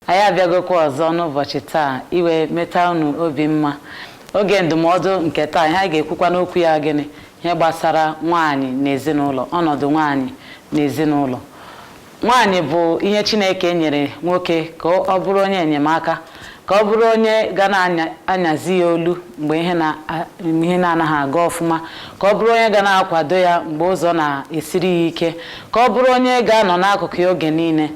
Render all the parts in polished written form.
anyị abịagokwa ọzọ n'ụbọchị taa iwe meta unu obi mma. Oge ndụmọdụ nke taa anyị ga-ekwukwa n'okwu ya gịnị ihe gbasara nwaanyị na ezinụlọ, ọnọdụ nwaanyị na ezinụlọ. Nwaanyị bụ ihe Chineke nyere nwoke ka ọ bụrụ onye enyemaka, ka ọ bụrụ onye ga na-anyazi ya olu mgbe ihe na-anaghị aga ọfụma, ka ọ bụrụ onye ga na-akwado ya mgbe ụzọ na-esiri ya ike, ka ọ bụrụ onye ga-anọ n'akụkụ ya oge niile.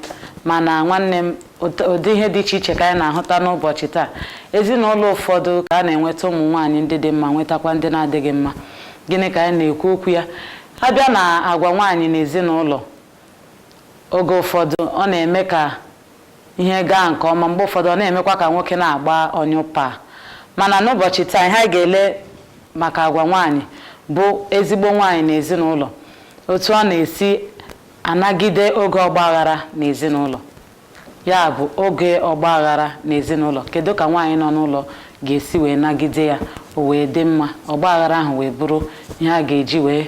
Mana nwanne m, ụdị ihe dị iche iche ka anyị na-ahụta n'ụbọchị taa. Ezinụlọ ụfọdụ ka a na-enweta ụmụ nwaanyị ndị dị mma, nwetakwa ndị na-adịghị mma. Gịnị ka anyị na-ekwu okwu ya? Abịa na agwa nwaanyị na ezinụlọ, oge ụfọdụ ọ na-eme ka ihe gaa nke ọma, mgbe ụfọdụ ọ na-emekwa ka nwoke na-agba ọnyụpa. Mana n'ụbọchị taa ihe anyị ga-ele maka agwa nwaanyị bụ ezigbo nwaanyị na ezinụlọ, otu ọ na-esi anagide oge ọgbaghara na ezinụlọ. Ya bụ oge ọgbaghara na ezinụlọ, kedu ka nwaanyị nọ n'ụlọ ga-esi wee nagide ya o wee dị mma, ọgbaghara ahụ wee bụrụ ihe a ga-eji wee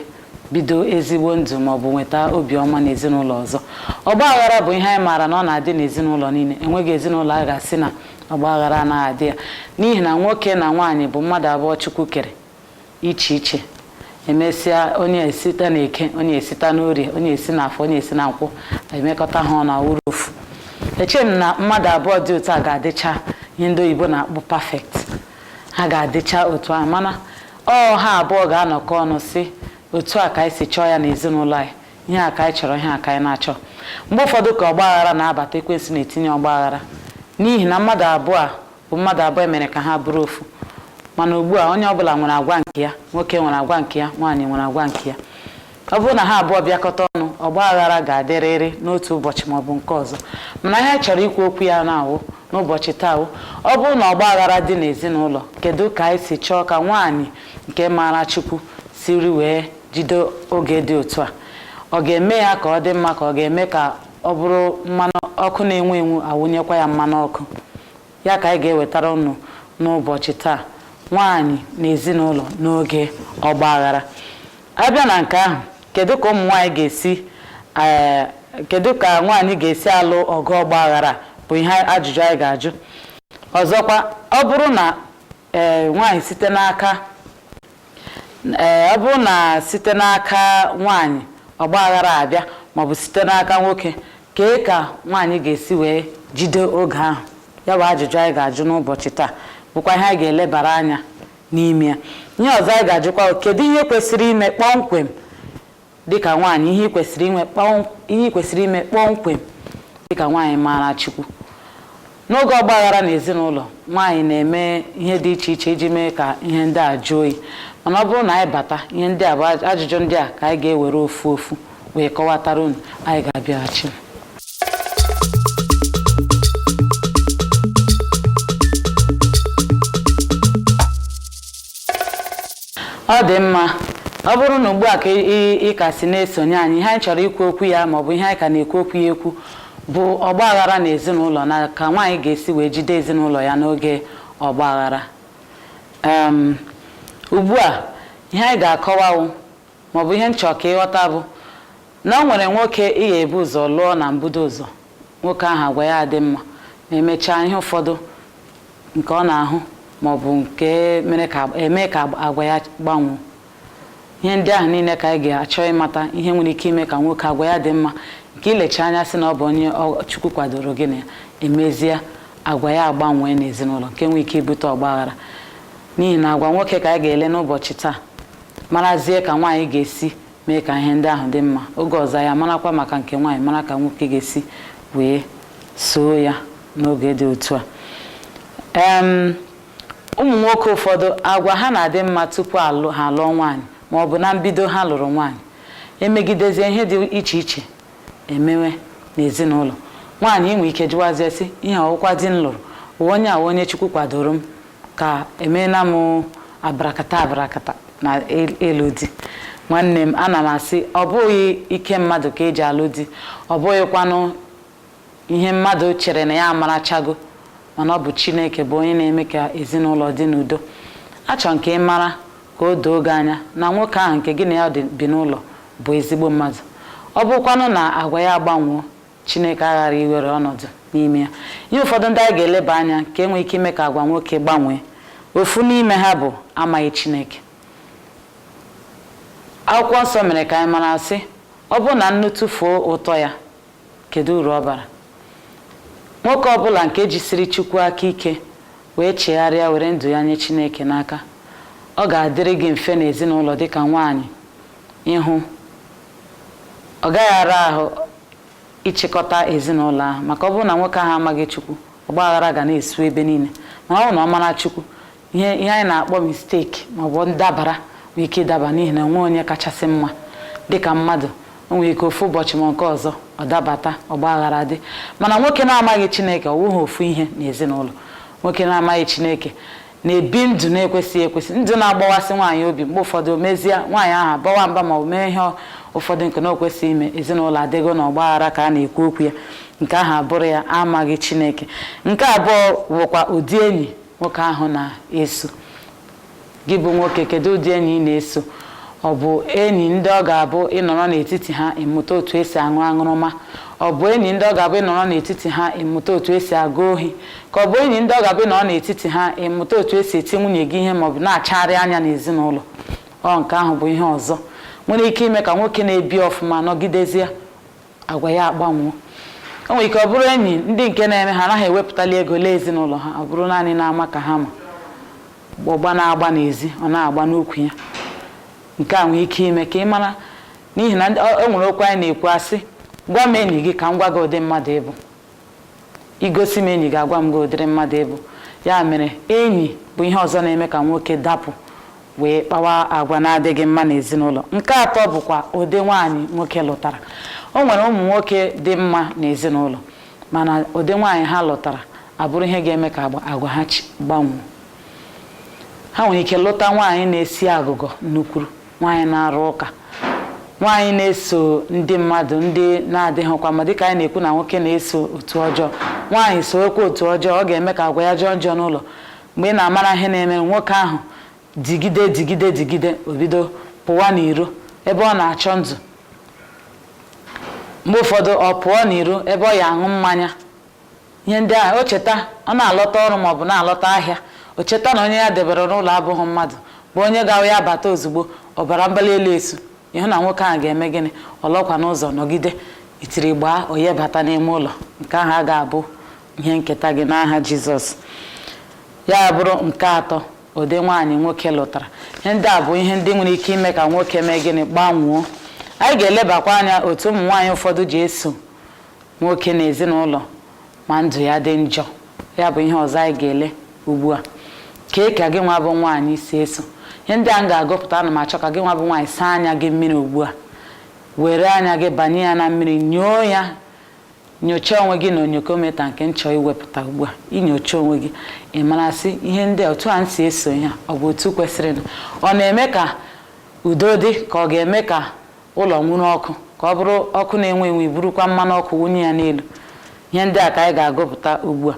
bido ezigbo ndụ ma ọ bụ nweta obiọma na ezinụlọ ọzọ. Ọgbaghara bụ ihe anyị maara na ọ na-adị n'ezinụlọ niile. Enweghị ezinụlọ a ga-asị na ọgbaghara anaghị adị ya, n'ihi na nwoke na nwaanyị bụ mmadụ abụọ Chukwu kere iche iche. Emesịa onye esita n'eke, onye esita n'orie, onye esi n'afọ, onye esi na nkwụ, emekọta ha ọ na-awụrụ ofu. Eche m na mmadụ abụọ dị otu a ga-adịcha ihe ndị oyibo na-akpọ perfect. Ha ga-adịcha otu a, mana ha abụọ ga-anọkọ ọnụ si otu a ka anyị si chọọ ya n'ezinụlọ anyị, ihe a ka anyị chọrọ, ihe a ka anyị na-achọ. Mgbe ụfọdụ ka ọgbaghara na-abata, ekwensu na-etinye ọgbaghara n'ihi na mmadụ abụọ bụ mmadụ abụọ emere ka ha bụrụ ofu. Mana ugbu a onye ọbụla nwere agwa nke ya, nwoke nwere agwa nke ya, nwaanyị nwere agwa nke ya. Ọ bụrụ na ha abụọ bịakọta ọnụ, ọgbaghara ga-adịrịrị n'otu ụbọchị ma ọ bụ nke ọzọ. Mana ihe chọrọ ikwu okwu ya na-awụ n'ụbọchị taa wụ, ọ bụrụ na ọgbaghara dị n'ezinụlọ, kedu ka anyị si chọọ ka nwaanyị nke maara Chukwu siri wee jide oge dị otu a? Ọ ga-eme ya ka ọ dị mma, ka ọ ga-eme ka ọ bụrụ mmanụ ọkụ na-enwu enwu awụnyekwa ya mmanụ ọkụ? Ya ka anyị ga-ewetara unu n'ụbọchị taa, nwaanyị na ezinụlọ n'oge ọgbaghara. Abịa na nke ahụ, kedu ka ụmụ nwaanyị ga-esi kedu ka nwaanyị ga-esi alụ ọgụ ọgbaghara bụ ihe ajụjụ anyị ga-ajụ. Ọzọkwa, ọ bụrụ na nwaanyị site n'aka nwaanyị ọgbaghara abịa maọbụ site n'aka nwoke, kee ka nwaanyị ga-esi wee jide oge ahụ? Ya bụ ajụjụ anyị ga-ajụ n'ụbọchị taa, bụkwa ihe anyị ga-elebara anya n'ime ya. Ihe ọzọ anyị ga-ajụkwa, kedu ihe kwesịrị ime kpọmkwem dịka nwaanyị, ihe kwesịrị ime kpọmkwem dịka nwaanyị maara Chukwu. N'oge ọgbaghara na ezinụlọ, nwaanyị na-eme ihe dị iche iche iji mee ka ihe ndị a jụọ oyi. Mana ọ bụrụ na anyị bata, ihe ndị a bụ ajụjụ ndị a ka anyị ga-ewere ofu ofu wee kọwatara unu. Anyị ga-abịaghachi. Ọ dị mma, ọ bụrụ na ugbu a ka ị ka si na-esonye anyị, ihe anyị chọrọ ikwu okwu ya maọbụ ihe anyị ka na-ekwu okwu ya ekwu bụ ọgbaghara na ezinụlọ, na ka nwaanyị ga-esi wee jide ezinụlọ ya n'oge ọgbaghara. Ugbu a ihe anyị ga-akọwawụ maọbụ ihe nchọ ka ịghọta bụ na o nwere nwoke ị ga-ebu ụzọ lụọ na mbudo ụzọ. Nwoke ahụ agwa ya dị mma, ma emechaa ihe ụfọdụ nke ọ na-ahụ maọbụ nke eme ka agwa ya gbanwee. Ihe ndị ahụ niile ka anyị ga-achọ ịmata ihe nwere ike ime ka nwoke agwa ya dị mma, nke ilecha anya sị na ọ bụ onye Chukwu kwadoro gị na ya, emezie agwa ya agbanwee n'ezinụlọ, nke nwere ike ibute ọgbaghara. N'ihi na agwa nwoke ka anyị ga-ele n'ụbọchị taa, marazie ka nwaanyị ga-esi mee ka ihe ndị ahụ dị mma. Oge ọzọ ya marakwa maka nke nwaanyị, mara ka nwoke ga-esi wee soo ya n'oge dị otu a. Ụmụ nwoke ụfọdụ agwa ha na-adị mma tupu ha alụọ nwaanyị ma ọ bụ na mbido ha lụrụ nwaanyị. Emegidezie ihe dị iche iche emewe n'ezinụlọ, nwaanyị inwe ike jụwazie sị, ihe ọwụkwa di m lụrụ onye Chukwu kwadoro m ka emeela m abarakata na elu di. Nwanne m, ana m asị, ọ bụghị ike mmadụ ka eji alụ di, ọ bụghịkwanụ ihe mmadụ chere na ya amarachago mana ọ bụ Chineke bụ onye na-eme ka ezinụlọ dị n'udo. Achọ nke ị mara ka o doo gị anya na nwoke ahụ nke gị na ya bi n'ụlọ bụ ezigbo mmadụ. Ọ bụkwanụ na agwa ya agbanwoo, Chineke aghara iwere ọnọdụ n'ime ya. Ihe ụfọdụ ndị anyị ga-eleba anya ka enwee ike ime ka agwa nwoke gbanwee. Ofu n'ime ha bụ amaghị Chineke. Akwụkwọ nsọ mere ka anyị mara sị, ọ bụ na nnu tụfuo ụtọ ya, kedu uru ọ bara? Nwoke ọbụla nke jisiri Chukwu aka ike wee chegharịa were ndụ ya nye Chineke n'aka, ọ ga-adịrị gị mfe n'ezinụlọ dịka nwaanyị ịhụ. Ọ gaghị ara ahụ ịchịkọta ezinụlọ ahụ, maka ọ bụrụ na nwoke ahụ amaghị Chukwu, ọgbaghara ga na-esu ebe niile. Ma ọ bụrụ na ọ mara Chukwu, ihe anyị na-akpọ misteki maọbụ ndabara nwee ike ịdaba, n'ihi na onwe onye kachasị mma dịka mmadụ. O nwere ike ofu ụbọchị ma nke ọzọ ọ dabata, ọgbaghara dị. Mana nwoke na-amaghị Chineke ọ wụghị ofu ihe n'ezinụlọ. Nwoke na-amaghị Chineke na-ebi ndụ na-ekwesịghị ekwesị, ndụ na-agbawasị nwaanyị obi. Mgbe ụfọdụ o mezie nwaanyị ahụ agbawa mba ma ọ mee ihe ụfọdụ nke na o kwesịghị ime, ezinụlọ adịgo na ọgbaghara ka a na-ekwu okwu ya. Nke ahụ abụrụ ya amaghị Chineke. Nke abụọ bụkwa ụdị enyi nwoke ahụ na-eso. Gị bụ nwoke, kedu ụdị enyi ị na-eso? Ọ bụ enyi ndị ọ ga-abụ ịnọrọ n'etiti ha ịmụta otu esi aṅụ aṅụrụma? Ọ bụ enyi ndị ọ ga-abụ ịnọrọ n'etiti ha ịmụta otu esi aga ohi? Ka ọ bụ enyi ndị ọ ga-abụ ịnọrọ n'etiti ha ịmụta otu esi eti nwunye gị ihe maọbụ na-achagharị anya n'ezinụlọ? Nke ahụ bụ ihe ọzọ nwere ike ime ka nwoke na-ebi ọfụma nọgidezie agwa ya agbanwoo. O nwere ike ọ bụrụ enyi ndị nke na-eme ha anaghị ewepụtali ego lee ezinụlọ ha, ọ bụrụ naanị na-ama ka ha ma ọgba na-agba n'ezi, ọ na-agba n'ukwu ya. Nke a nwere ike ime ka ị mara, n'ihi na o nwere okwu anyị na-ekwu asị, gwa m enyi gị ka m gwa gị ụdị mmadụ ịbụ. Igosi m enyi gị agwa m gị ụdịrị mmadụ ịbụ. Ya mere enyi bụ ihe ọzọ na-eme ka nwoke dapụ wee kpawa agwa na-adịghị mma n'ezinụlọ. Nke atọ bụkwa ụdị nwaanyị nwoke lụtara. O nwere ụmụ nwoke dị mma n'ezinụlọ, mana ụdị nwaanyị ha lụtara abụrụ ihe ga-eme ka agwa ha gbanwee. Ha nwere ike lụta nwaanyị na-esi agụgọ nnukwuru, nwaanyị na-arụ ụka, nwaanyị na-eso ndị mmadụ ndị na-adịghịkwa mma. Dịka anyị na-ekwu na nwoke na-eso otu ọjọọ, nwaanyị sowekwa otu ọjọọ, ọ ga-eme ka agwa ya jọọ njọ n'ụlọ. Mgbe ị na-amara ihe na-eme, nwoke ahụ digide o bido pụwa n'iro ebe ọ na-achọ ndụ. Mgbe ụfọdụ ọ pụọ n'iro ebe ọ ya aṅụ mmanya. Ihe ndị ahụ o cheta, ọ na-alọta ọrụ maọbụ na-alọta ahịa, o cheta na onye ya debere n'ụlọ abụghị mmadụ, bụ onye ga-ahụ ya bata ozugbo ọbara mbali elu esu. Ịhụ na nwoke ahụ ga-eme gịnị? Ọlọkwa n'ụzọ nọgide itiri gbaa onye bata n'ime ụlọ. Nke ahụ a ga-abụ ihe nketa gị n'aha Jizọs. Ya bụrụ nke atọ, ụdị nwaanyị nwoke lụtara. Ihe ndị a bụ ihe ndị nwere ike ime ka nwoke mee gịnị? Gbanwoo. Anyị ga-elebakwa anya otu ụmụ nwaanyị ụfọdụ ji eso nwoke n'ezinụlọ ma ndụ ya dị njọ. Ya bụ ihe ọzọ anyị ga-ele ugbu a. Kee ka gị nwa bụ nwaanyị si eso. Ihe ndị a m ga-agụpụta, ana m achọ ka gị nwa bụ nwaanyị saa anya gị mmiri ugbu a. Were anya gị banye ya na mmiri, nyoo ya, nyochaa onwe gị na onyokometa nke m chọọ iwepụta ugbu a. Inyocha onwe gị, ị mara sị ihe ndị otu a m si eso ihe ọ bụ otu kwesịrị na ọ na-eme ka udo dị, ka ọ ga-eme ka ụlọ nwuru ọkụ, ka ọ bụrụ ọkụ na-enwe enwe burukwa mmanụ ọkụ wunye ya n'elu. Ihe ndị a ka anyị ga-agụpụta ugbu a.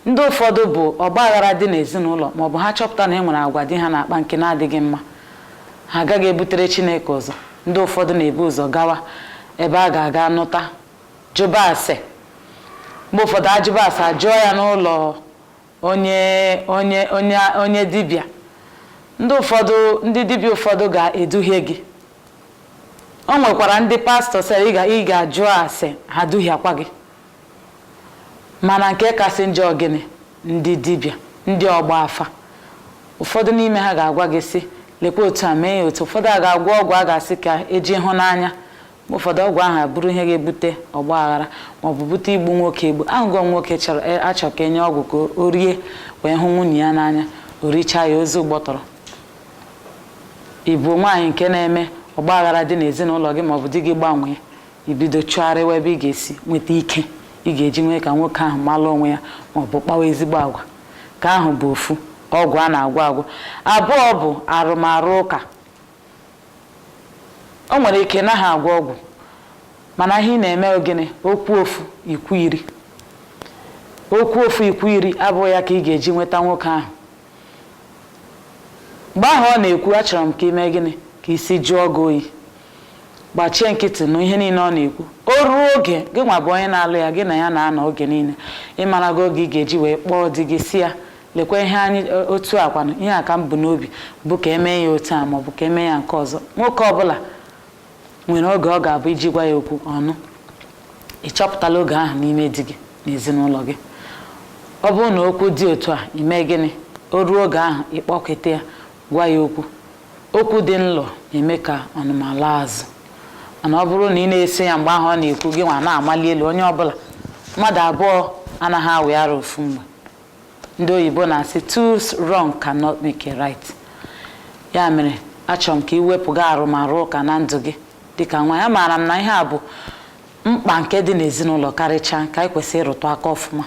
Ndị ụfọdụ bụ ọgbaghara dị n'ezinụlọ, maọbụ ha chọpụta na e nwere agwa di ha na-akpa nke na-adịghị mma, ha agaghị ebutere Chineke ụzọ. Ndị ụfọdụ na-ebu ụzọ gawa ebe a ga-aga nụta, jụba ase. Mgbe ụfọdụ ajụba ase ajụọ ya n'ụlọ onye dibịa. Ndị dibịa ụfọdụ ga-eduhie gị. O nwekwara ndị pastọ sịrị ị ga-ajụ ase, ha duhiakwa gị. Mana nke kasị njọ gịnị? Ndị dibịa, ndị ọgba afa. Ụfọdụ n'ime ha ga-agwa gị sị, lekwa otu a, mee ya otu. Ụfọdụ a ga-agwọ ọgwụ a ga-asị ka eji ịhụnanya. Ụfọdụ ọgwụ ahụ abụrụ ihe ga-ebute ọgbaghara maọbụ bute igbu nwoke egbu. Ahụgọ nwoke achọ ka enye ọgwụ ka o rie wee hụ nwunye ya n'anya, o richaa ya ozu gbọtọrọ. Ị bụ nwaanyị nke na-eme ọgbaghara dị n'ezinụlọ gị maọbụ di gị gbanwee, ibido chụgharịwa ebe ị ga-esi nweta ike ị ga-eji nwee ka nwoke ahụ malụ onwe ya maọbụ kpawa ezigbo agwa. Ka ahụ bụ ofu ọgwụ a na-agwọ agwọ. Abụọ bụ arụmarụ ụka. O nwere ike na ha agwọ ọgwụ, mana ihe ị na-eme ogene okwu ofu ikwu iri. okwu ofu ikwu iri abụghị ya ka ị ga-eji nweta nwoke ahụ. mgbe ahụ ọ na-ekwu achọrọ m ka ime gịnị ka isi jụọ gị oyi, gbachie nkịtị na ihe niile ọ na-ekwu. O ruo oge gị nwa bụ onye na-alụ ya, gị na ya na-anọ oge niile, ịmara gị oge ị ga-eji wee kpọọ di gị si ya lekwa ihe anyị otu akwanụ, ihe a ka m bụ n'obi bụ ka emee ya otu a maọbụ ka emee ya nke ọzọ. Nwoke ọbụla nwere oge ọ ga-abụ iji gwa ya okwu ọnụ. Ị chọpụtala oge ahụ n'ime di gị na ezinụlọ gị. Ọ bụrụ na okwu dị otu a, ime gịnị? O ruo oge ahụ ịkpọkete ya gwa ya okwu. Okwu dị nlọ eme ka ọnụma laa azụ. Mana ọ bụrụ na ị na-ese ya mgbe ahụ ọ na-ekwu, gị nwa na-amali elu, onye ọbụla, mmadụ abụọ anaghị aweghara ofu mgbe. Ndị oyibo na-asị two wrong cannot make a right. Ya mere achọrọ m ka ị wepụga arụmarụ ụka na ndụ gị dịka nwa ya. Maara m na ihe a bụ mkpa nke dị n'ezinụlọ karịchaa, ka anyị kwesịrị ịrụtụ aka ọfụma,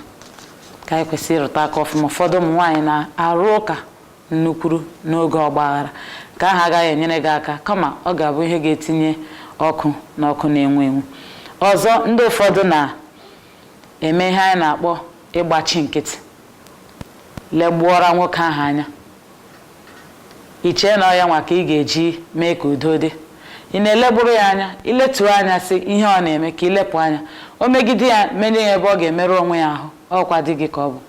ka anyị kwesịrị ịrụtụ aka ọfụma. Ụfọdụ ụmụ nwaanyị na-arụ ụka nnukwuru n'oge ọgbaghara, ka ahụ agaghị enyere gị aka, kama ọ ga-abụ ihe ga-etinye ọkụ na ọkụ na-enwu enwu. Ọzọ, ndị ụfọdụ na-eme ihe anyị na-akpọ ịgbachi nkịtị, legbuora nwoke ahụ anya. Ichee na ọ ya nwa ka ị ga-eji mee ka udo dị. Ị na-elegburu ya anya, iletuo anya sị ihe ọ na-eme ka ilepụ anya. O megide ya, menye ya ebe ọ ga-emerụ onwe ya ahụ, ọkwa dị gị ka ọ bụ.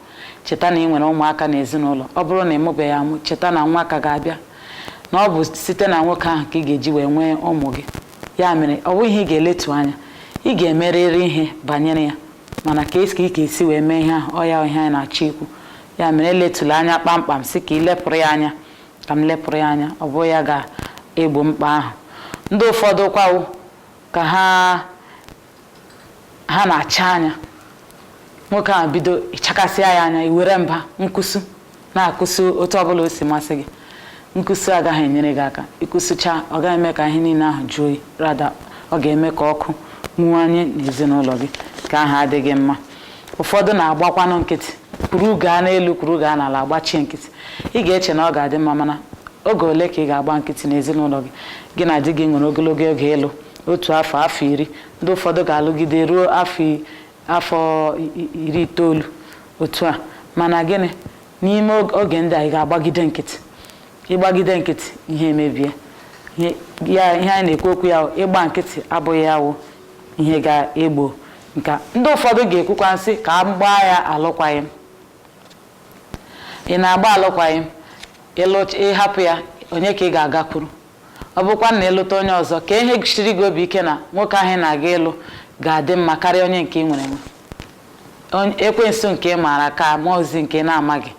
Cheta na ị nwere ụmụaka n'ezinụlọ. Ọ bụrụ na ịmụbeghị amụ, cheta na nwa ka ga-abịa, na ọ bụ site na nwoke ahụ ka ị ga-eji wee nwee ụmụ gị. Ya mere ọ bụghị ihe ị ga-eletu anya, ị ga-emerịrị ihe banyere ya, mana ka ị ga-esi wee mee ihe ahụ, ọ ya ihe anyị na-achọ ikwu. Ya mere eletụla anya kpamkpam sị ka ị lepụrụ ya anya, ka m lepụrụ ya anya, ọ bụrụ ya ga-egbo mkpa ahụ. Ndị ụfọdụ kwawo ka ha na-acha anya, nwoke ahụ bido ịchakasịa ya anya, iwere mba nkụsu na-akụsu otu ọbụla o si masị gị. Nkụsu agaghị enyere gị aka. Ịkụsụcha, ọ gaghị eme ka ihe niile ahụ jụọ oyi, rada ọ ga-eme ka ọkụ nwuanye n'ezinụlọ gị, ka ahụ adịghị mma. Ụfọdụ na-agbakwanụ nkịtị, kwuru gaa n'elu kwuru gaa n'ala, agbachie nkịtị. Ị ga-eche na ọ ga-adị mma, mana oge ole ka ị ga-agba nkịtị n'ezinụlọ gị? Gị na di gị nwere ogologo oge ịlụ, otu afọ, afọ 10. Ndị ụfọdụ ga-alụgide ruo afọ 19 otu a. Mana gịnị, n'ime oge ndị a ị ga-agbagide nkịtị. Ịgbagide nkịtị, ihe emebie. Ihe anyị na-ekwu okwu ya, ịgba nkịtị abụghị ya wụ ihe ga-egbo nka. Ndị ụfọdụ ga-ekwukwa nsị ka a gbaa ya alụkwaghịm. Ị na-agba alụkwaghịm, ịhapụ ya, onye ka ị ga-agakwuru? Ọ bụkwa na ịlụta onye ọzọ, ka ihe gụchiri gị obi ike na nwoke ahụ na-aga ịlụ ga-adị mma karịa onye nke ị nwere nwe. Ekwensu nke ị maara ka mmụọ ozi nke na-amaghị.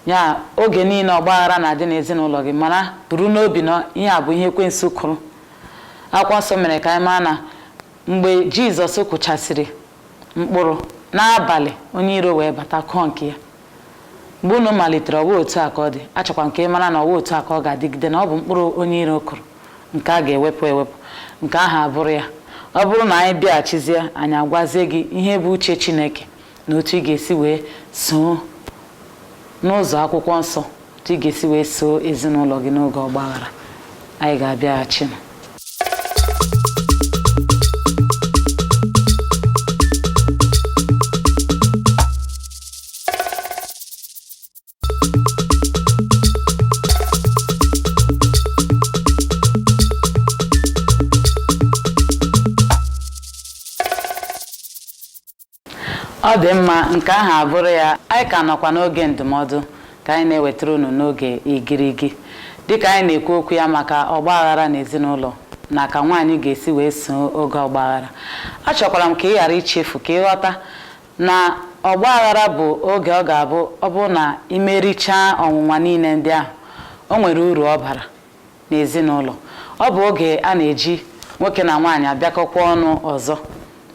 Ya oge niile ọgbaghara na-adị n'ezinụlọ gị, mana buru n'obi na ihe a bụ ihe ekwensu kụrụ. Akwụkwọ nsọ mere ka anyị maa na mgbe Jizọs kụchasịrị mkpụrụ n'abalị, onye iro wee bata kụọ nke ya. Mgbe unu malitere ọwa otu a ka ọ dị, achọkwa nke ị mara na ọwa otu a ka ọ ga-adịgide, na ọ bụ mkpụrụ onye iro kụrụ nke a ga-ewepụ ewepụ, nke ahụ abụrụ ya. Ọ bụrụ na anyị bịaghachizie, anyị agwazie gị ihe bụ uche Chineke na otu ị ga-esi wee soo n'ụzọ akwụkwọ nsọ, otu ị ga-esi wee soo ezinụlọ gị n'oge ọgbaghara. Anyị ga-abịaghachi. Ọ dị mma, nke ahụ abụrụ ya. Anyị ka nọkwa n'oge ndụmọdụ ka anyị na-ewetara unu n'oge igirigi, dịka anyị na-ekwu okwu ya maka ọgbaghara n'ezinụlọ na ka nwaanyị ga-esi wee soo oge ọgbaghara. Achọkwara m ka ị ghara ichefu, ka ị ghọta na ọgbaghara bụ oge ọ ga-abụ ọ bụrụ na imerichaa ọnwụnwa niile ndị ahụ, o nwere uru ọ bara n'ezinụlọ. Ọ bụ oge a na-eji nwoke na nwaanyị abịakọkwa ọnụ ọzọ,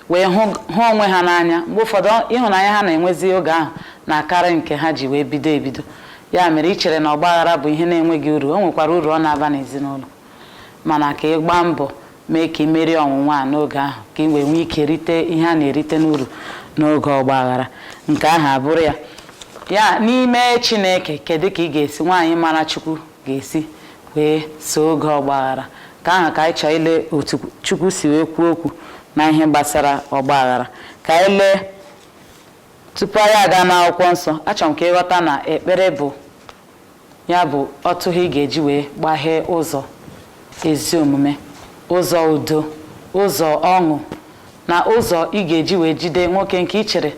wee hụ onwe ha n'anya. Mgbe ụfọdụ ịhụnanya ha na-enwezi oge ahụ na-akarị nke ha ji wee bido ebido. Ya mere ị chere na ọgbaghara bụ ihe na-enweghị uru. O nwekwara uru ọ na-aba n'ezinụlọ, mana ka ị gbaa mbọ mee ka ị merie ọnwụnwa a n'oge ahụ, ka ị wee nwee ike rite ihe a na-erite n'uru n'oge ọgbaghara. Nke ahụ abụrụ ya. Ya n'ime Chineke, kedu ka ị ga-esi, nwaanyị mara Chukwu ga-esi wee soo oge ọgbaghara? Ka ahụ ka anyị chọọ ile otu Chukwu si wee kwuo okwu na ihe gbasara ọgbaghara. Ka anyị lee tupu anyị aga n'akwụkwọ nsọ, achọrọ m ka ịghọta na ekpere bụ ya bụ otu ị ga-eji wee gbaghee ụzọ ezi omume, ụzọ udo, ụzọ ọṅụ, na ụzọ ị ga-eji wee jide nwoke nke ị chere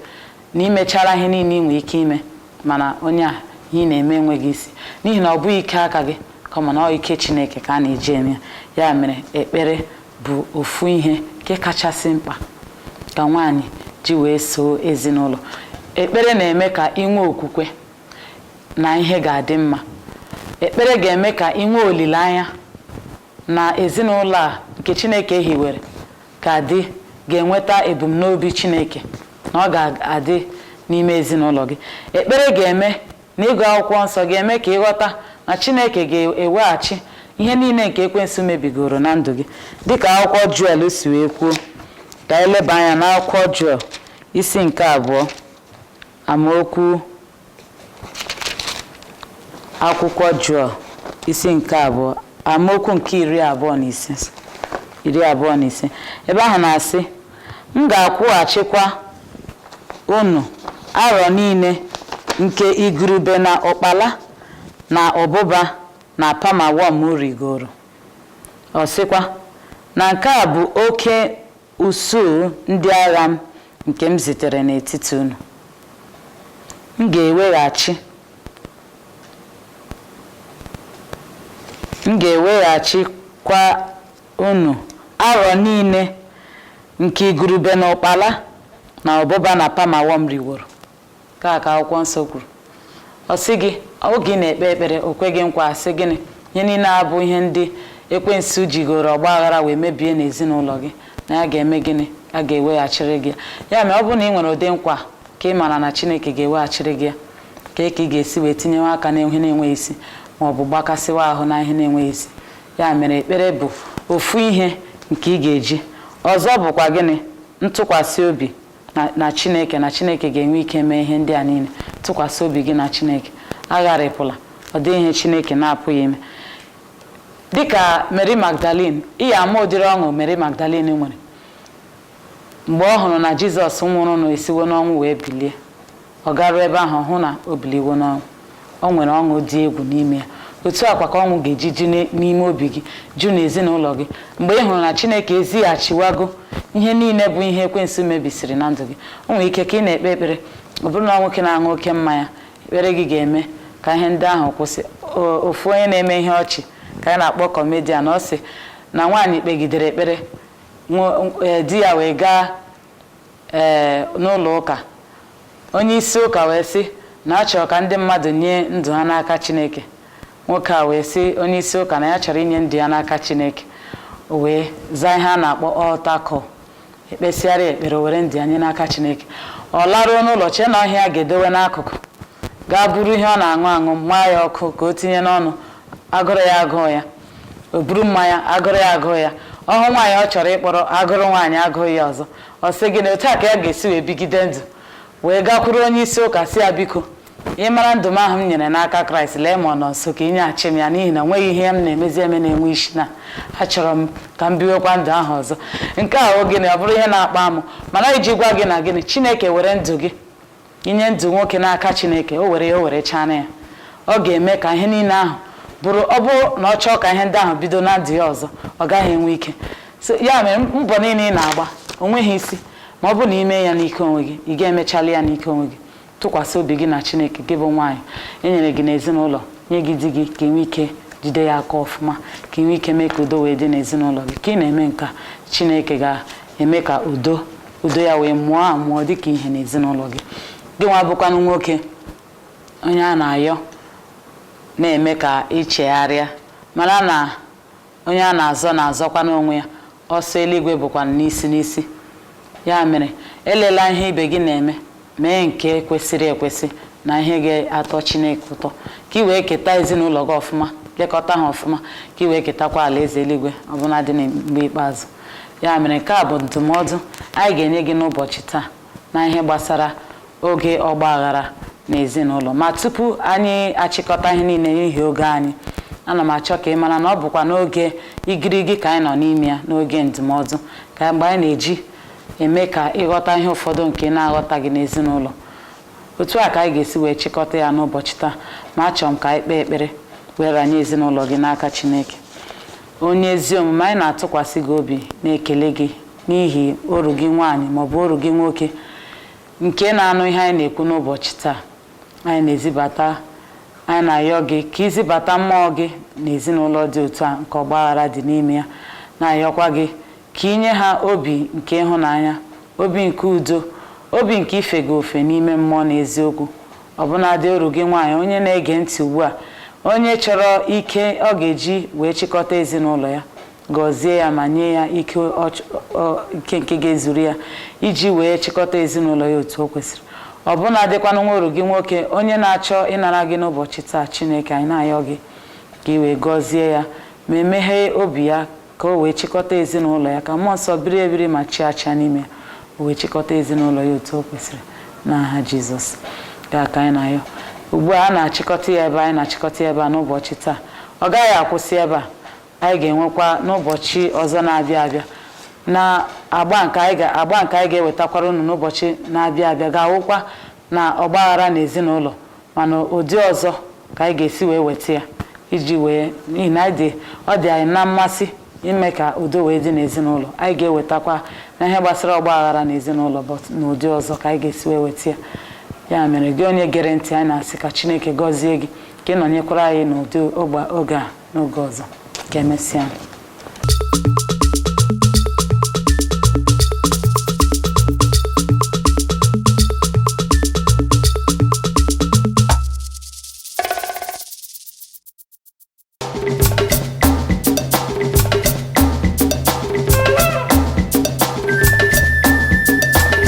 na imechara ihe niile ị nwere ike ime, mana onye a ị na-eme enweghị isi, n'ihi na ọ bụghị ike aka gị kama na ọ ike Chineke ka a na-eji eme ya. Ya mere ekpere bụ ofu ihe nke kachasị mkpa ka nwaanyị ji wee soo ezinụlọ. Ekpere na-eme ka ị nwee okwukwe na ihe ga-adị mma. Ekpere ga-eme ka ị nwee olileanya na ezinụlọ a nke Chineke hiwere ga-enweta ebumnobi Chineke na ọ ga-adị n'ime ezinụlọ gị. Ekpere ga-eme na ịgụ akwụkwọ nsọ ga-eme ka ịghọta na Chineke ga-eweghachi ihe niile nke ekwensu mebigoro na ndụ gị, dịka akwụkwọ Joel si wee kwuo. Ka eleba anya n'akwụkwọ Joel isi nke 2 amaokwu, akwụkwọ Joel isi nke 2 amaokwu nke 25, ebe ahụ na-asị, m ga-akwụghachikwa unu arọ niile nke igurube na ụkpala na ọbụba na pamawọm rigoro. Ọ sịkwa na nke a bụ oke usuu ndị agha m nke m zitere n'etiti unu. M ga-eweghachikwa unu arọ niile nke igurube na ụkpala na ọbụba na pamawọm rigoro. Ka akwụkwọ nsọ kwuru. Ọ sị gị oge na-ekpe ekpere o kweghị nkwa, asị gịnị, ihe niile abụ ihe ndị ekwensu jigoro ọgba aghara wee mebie n'ezinụlọ gị, na ya ga-eme gịnị, a ga-eweghachiri gị ya. Mee ọ bụrụ na ị nwere ụdị nkwa ka ị mara na Chineke ga-eweghachiri gị ya, ka ị ga-esi wee tinyewe aka na ihe na-enweghị isi, ma ọ bụ gbakasịwa ahụ na ihe na-enweghị isi. Ya mere ekpere bụ ofu ihe nke ị ga-eji. Ọzọ bụkwa gịnị, ntụkwasị obi na Chineke, na Chineke ga-enwe ike mee ihe ndị a niile. Tụkwasị obi gị na Chineke, agharịpụla, ọ dị ihe Chineke na-apụghị ime. Dịka Mary Magdalene, ihe ama ụdịrị ọṅụ Mary Magdalene nwere mgbe ọ hụrụ na Jizọs nwụrụ na esiwo n'ọnwụ wee bilie. Ọ garuo ebe ahụ hụ na o biliwo n'ọnwụ. O nwere ọṅụ dị egwu n'ime ya. Otu akwa ka ọṅụ ga-eji ju n'ime obi gị, ju n'ezinụlọ gị, mgbe ị hụrụ na Chineke ezighachiwago ihe niile bụ ihe ekwensu mebisiri na ndụ gị. O nwere ike ka ị na-ekpe ekpere, ọ bụrụ na nwoke na-aṅụ oke mmanya, ekpere gị ga-eme ka ihe ndị ahụ kwụsị. Ofu onye na-eme ihe ọchị ka a na-akpọ kọmedian, ọ sị na nwaanyị kpegidere ekpere, di ya wee gaa n'ụlọ ụka. Onye isi ụka wee sị na a chọrọ ka ndị mmadụ nye ndụ ha n'aka Chineke. Nwoke a wee sị onye isi ụka na ya chọrọ inye ndụ ya n'aka Chineke. O wee zaa ihe a na-akpọ altar call, ekpesịarị ekpere, were ndụ ya nye n'aka Chineke. Ọ laruo n'ụlọ chee na ọhịa ga-edowe n'akụkụ, gaa buru ihe ọ na-aṅụ maa ya ọkụ ka o tinye n'ọnụ, agụrụ ya agụụ ya. O buru mmanya, agụrụ ya agụụ ya. Ọhụ nwaanyị ọ chọrọ ịkpọrọ, agụrụ nwaanyị agụụ ya ọzọ. Ọ sị gị na otu a ka ya ga-esi wee bigide ndụ, wee gakwuru onye isi ụka sị ya, biko ị mara ndụ m ahụ m nyere n'aka Kraịst, lee ma ọ nọ nso ka inyeghachi m ya, n'ihi na nweghị ihe m na-emezi eme na-enwe isi, na achọrọ m ka m biwekwa ndụ ahụ ọzọ. Nke a ọ gịnị, ọ bụrụ ihe na-akpa amụ, mana iji gwa gị na gịnị, Chineke were ndụ gị, inye ndụ nwoke n'aka Chineke, o were ya, o were chana ya. Ọ ga-eme ka ihe niile ahụ bụrụ, ọ bụrụ na ọ chọọ ka ihe ndị ahụ bido na ndụ ya ọzọ, ọ gaghị enwe ike. Ya mere mbọ niile ị na-agba onweghị isi, ma ọ bụ na ime ya n'ike onwe gị, ị ga-emechala ya n'ike onwe gị. Tụkwasị obi gị na Chineke, gị bụ nwaanyị enyere gị n'ezinụlọ, nye gị di gị, ka enwe ike jide ya aka ọfụma, ka enwe ike mee ka udo wee dị n'ezinụlọ gị. Ka ị na-eme nka, Chineke ga-eme ka udo ya wee mụọ amụọ dị ka ihe n'ezinụlọ gị. Gị nwa bụkwanụ nwoke onye a na-ayọ na-eme ka ichegharịa, mara na onye a na-azọ na-azọkwa n'onwe ya. Ọsọ eluigwe bụkwa n'isi. Ya mere elela ihe ibe gị na-eme, mee nke kwesịrị ekwesị na ihe ga-atọ Chineke ụtọ, ka ị wee keta ezinụlọ gị ọfụma, lekọta ha ọfụma, ka ị wee ketakwa alaeze eluigwe ọbụla dị na mgbe ikpeazụ. Ya mere nke a bụ ndụmọdụ anyị ga-enye gị n'ụbọchị taa na ihe gbasara oge ọgba aghara na ezinụlọ. Ma tupu anyị achịkọta ihe niile n'ihi oge anyị, ana m achọ ka ị mara na ọ bụkwa n'oge igirigi ka anyị nọ n'ime ya, n'oge ndụmọdụ, ka mgbe anyị na-eji eme ka ịghọta ihe ụfọdụ nke na-aghọta gị n'ezinụlọ. otu a ka anyị ga-esi wee chịkọta ya n'ụbọchị taa. Ma achọrọ m ka anyị kpee ekpere wee ranye ezinụlọ gị n'aka Chineke. Onye ezi omume, anyị na-atụkwasị gị obi na-ekele gị n'ihi oru gị nwaanyị maọbụ oru gị nwoke nke na-anụ ihe anyị na-ekwu n'ụbọchị taa. Anyị na-ayọ gị ka izibata mmụọ gị n'ezinụlọ dị otu a nke ọgbaghara dị n'ime ya. Na-ayọkwa gị ka inye ha obi nke ịhụnanya, obi nke udo, obi nke ife gị ofe n'ime mmụọ na eziokwu. Ọbụnadị oru gị nwaanyị onye na-ege ntị ugbu a, onye chọrọ ike ọ ga-eji wee chịkọta ezinụlọ ya, gọzie ya ma nye ya ike nke ga-ezuru ya iji wee chịkọta ezinụlọ ya otu o kwesịrị. Ọbụnadịkwanụ nwa oru gị nwoke onye na-achọ ịnara gị n'ụbọchị taa, Chineke anyị na-ayọ gị ka ị wee gọzie ya ma emeghee obi ya ka o wee chịkọta ezinụlọ ya, ka mmụọ nsọ biri ebiri ma chia chia n'ime ya, o wee chịkọta ezinụlọ ya otu o kwesịrị n'aha Jizọs. Ka anyị na-ayọ ugbu a na-achịkọta ya ebe, anyị na-achịkọta ya ebe a n'ụbọchị taa. Ọ gaghị akwụsị ebe a. Anyị ga-enwekwa n'ụbọchị ọzọ na-abịa abịa na agba nke anyị ga-ewetakwara unu n'ụbọchị na-abịa abịa ga-awụkwa na ọgbaghara na ezinụlọ, mana ụdị ọzọ ka anyị ga-esi wee weta ya iji wee, n'ihi na ọ dị anyị na mmasị ime ka udo wee dị n'ezinụlọ. Anyị ga-ewetakwa na ihe gbasara ọgbaghara na ezinụlọ bụ n'ụdị ọzọ ka anyị ga-esi wee weta ya. Ya mere gị onye gere ntị, anyị na-asị ka Chineke gọzie gị, ka ị nọnyekwara anyị n'ụdị oge a n'oge ọzọ. Ka emesịa.